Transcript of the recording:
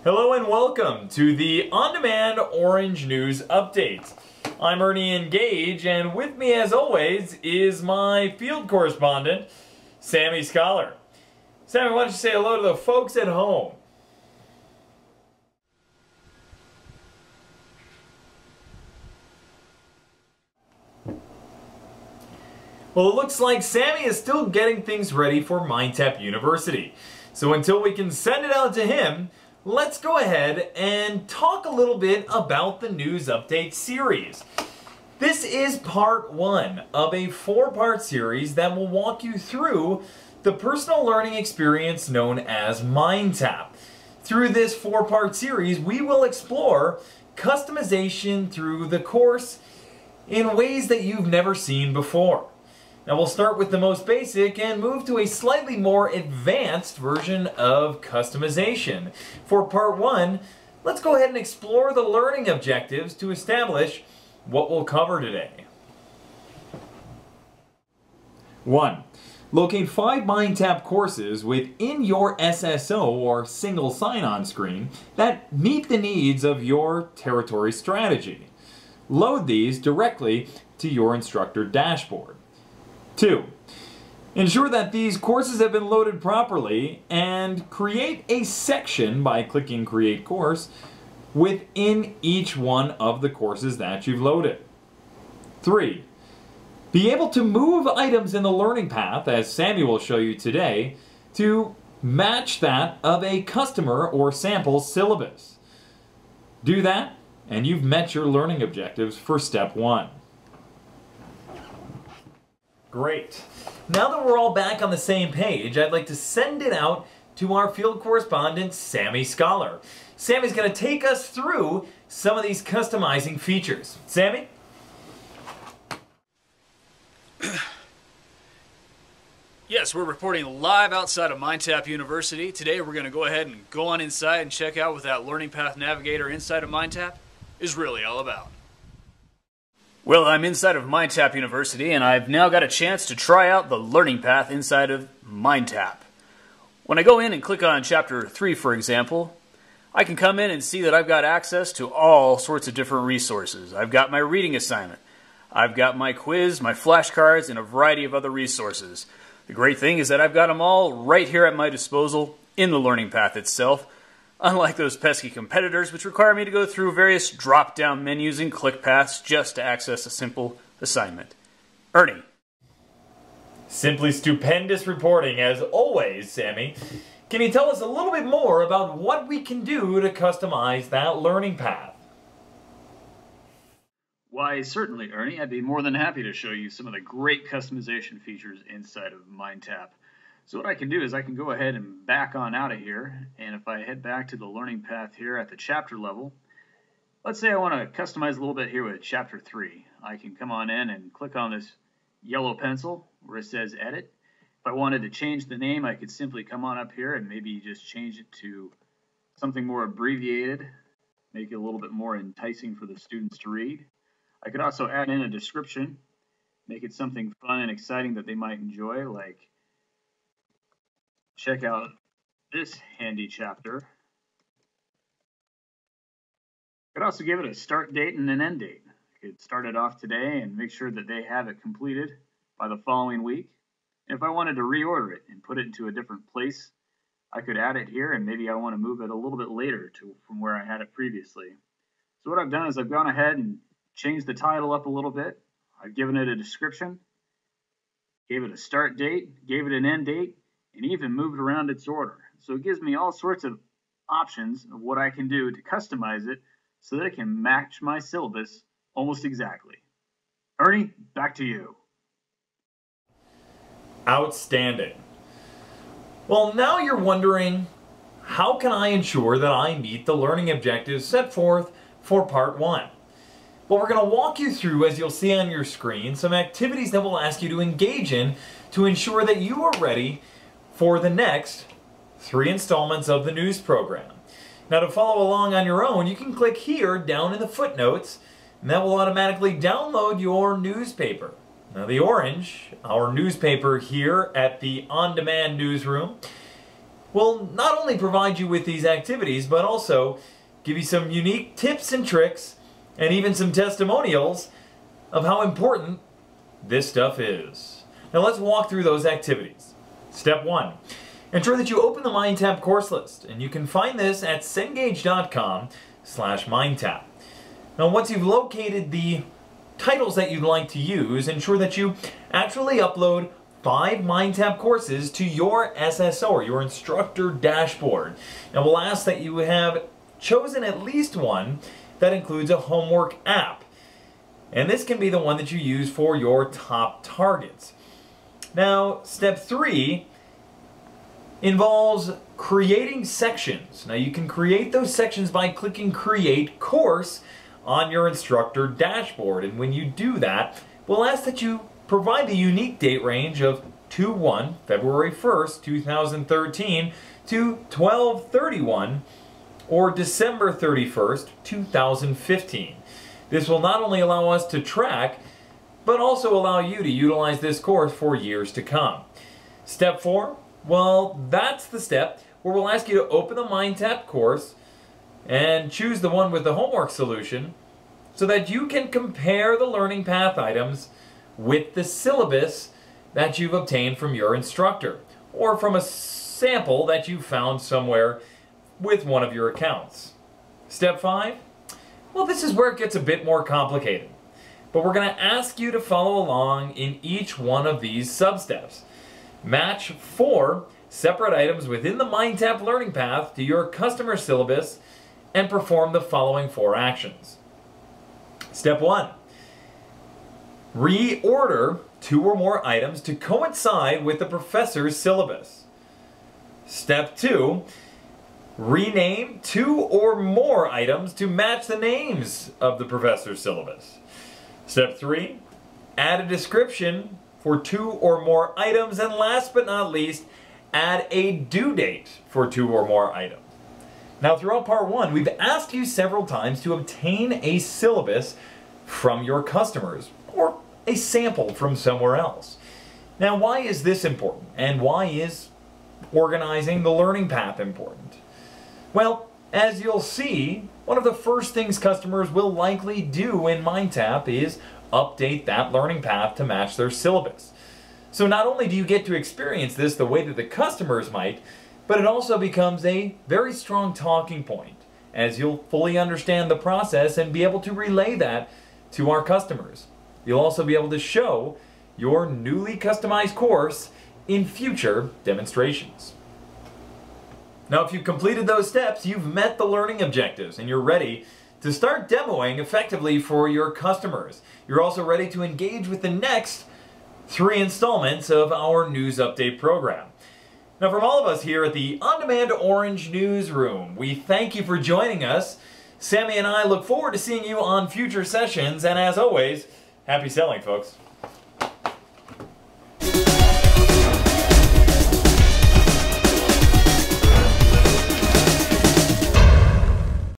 Hello and welcome to the On-Demand Orange News Update. I'm Ernie Engage, and with me as always is my field correspondent, Sammy Scholar. Sammy, why don't you say hello to the folks at home? Well, it looks like Sammy is still getting things ready for Mindtap University. So until we can send it out to him, let's go ahead and talk a little bit about the News Update series. This is part one of a four-part series that will walk you through the personal learning experience known as Mindtap. Through this four-part series, we will explore customization through the course in ways that you've never seen before. Now we'll start with the most basic and move to a slightly more advanced version of customization. For part one, let's go ahead and explore the learning objectives to establish what we'll cover today. 1. Locate 5 Mindtap courses within your SSO or single sign-on screen that meet the needs of your territory strategy. Load these directly to your instructor dashboard. 2. Ensure that these courses have been loaded properly and create a section by clicking Create Course within each one of the courses that you've loaded. 3. Be able to move items in the learning path, as Sammy will show you today, to match that of a customer or sample syllabus. Do that, and you've met your learning objectives for step 1. Great. Now that we're all back on the same page, I'd like to send it out to our field correspondent, Sammy Scholar. Sammy's going to take us through some of these customizing features. Sammy? Yes, we're reporting live outside of Mindtap University. Today we're going to go ahead and go on inside and check out what that Learning Path Navigator inside of Mindtap is really all about. Well, I'm inside of Mindtap University, and I've now got a chance to try out the learning path inside of Mindtap. When I go in and click on Chapter 3, for example, I can come in and see that I've got access to all sorts of different resources. I've got my reading assignment, I've got my quiz, my flashcards, and a variety of other resources. The great thing is that I've got them all right here at my disposal in the learning path itself, unlike those pesky competitors which require me to go through various drop-down menus and click paths just to access a simple assignment. Ernie. Simply stupendous reporting as always, Sammy. Can you tell us a little bit more about what we can do to customize that learning path? Why, certainly, Ernie. I'd be more than happy to show you some of the great customization features inside of Mindtap. So what I can do is I can go ahead and back on out of here, and if I head back to the learning path here at the chapter level, let's say I want to customize a little bit here with chapter 3. I can come on in and click on this yellow pencil where it says edit. If I wanted to change the name, I could simply come on up here and maybe just change it to something more abbreviated, make it a little bit more enticing for the students to read. I could also add in a description, make it something fun and exciting that they might enjoy, like check out this handy chapter. I could also give it a start date and an end date. I could start it off today and make sure that they have it completed by the following week. And if I wanted to reorder it and put it into a different place, I could add it here, and maybe I want to move it a little bit later from where I had it previously. So what I've done is I've gone ahead and changed the title up a little bit. I've given it a description, gave it a start date, gave it an end date, and even moved around its order. So it gives me all sorts of options of what I can do to customize it so that it can match my syllabus almost exactly. Ernie, back to you. Outstanding. Well, now you're wondering, how can I ensure that I meet the learning objectives set forth for Part 1? Well, we're going to walk you through, as you'll see on your screen, some activities that we'll ask you to engage in to ensure that you are ready for the next 3 installments of the news program. Now, to follow along on your own, you can click here down in the footnotes, and that will automatically download your newspaper. Now, the orange, our newspaper here at the On-Demand Newsroom, will not only provide you with these activities, but also give you some unique tips and tricks, and even some testimonials of how important this stuff is. Now let's walk through those activities. Step 1. Ensure that you open the MindTap course list, and you can find this at cengage.com/MindTap. Now once you've located the titles that you'd like to use, ensure that you actually upload 5 MindTap courses to your SSO, or your instructor dashboard. And we'll ask that you have chosen at least one that includes a homework app. And this can be the one that you use for your top targets. Now, step 3 involves creating sections. Now, you can create those sections by clicking Create Course on your instructor dashboard. And when you do that, we'll ask that you provide the unique date range of 2/1, February 1st, 2013 to 12/31, or December 31st, 2015. This will not only allow us to track, but also allow you to utilize this course for years to come. Step 4, well, that's the step where we'll ask you to open the MindTap course and choose the one with the homework solution so that you can compare the learning path items with the syllabus that you've obtained from your instructor, or from a sample that you found somewhere with one of your accounts. Step 5, well, this is where it gets a bit more complicated, but we're going to ask you to follow along in each one of these sub-steps. Match 4 separate items within the MindTap learning path to your customer syllabus and perform the following 4 actions. Step 1, reorder 2 or more items to coincide with the professor's syllabus. Step 2, rename 2 or more items to match the names of the professor's syllabus. Step 3, add a description for 2 or more items. And last but not least, add a due date for 2 or more items. Now, throughout Part 1, we've asked you several times to obtain a syllabus from your customers, or a sample from somewhere else. Now, why is this important? And why is organizing the learning path important? Well, as you'll see, one of the first things customers will likely do in MindTap is update that learning path to match their syllabus. So not only do you get to experience this the way that the customers might, but it also becomes a very strong talking point, as you'll fully understand the process and be able to relay that to our customers. You'll also be able to show your newly customized course in future demonstrations. Now, if you've completed those steps, you've met the learning objectives and you're ready to start demoing effectively for your customers. You're also ready to engage with the next 3 installments of our news update program. Now, from all of us here at the On-Demand Orange Newsroom, we thank you for joining us. Sammy and I look forward to seeing you on future sessions, and as always, happy selling, folks.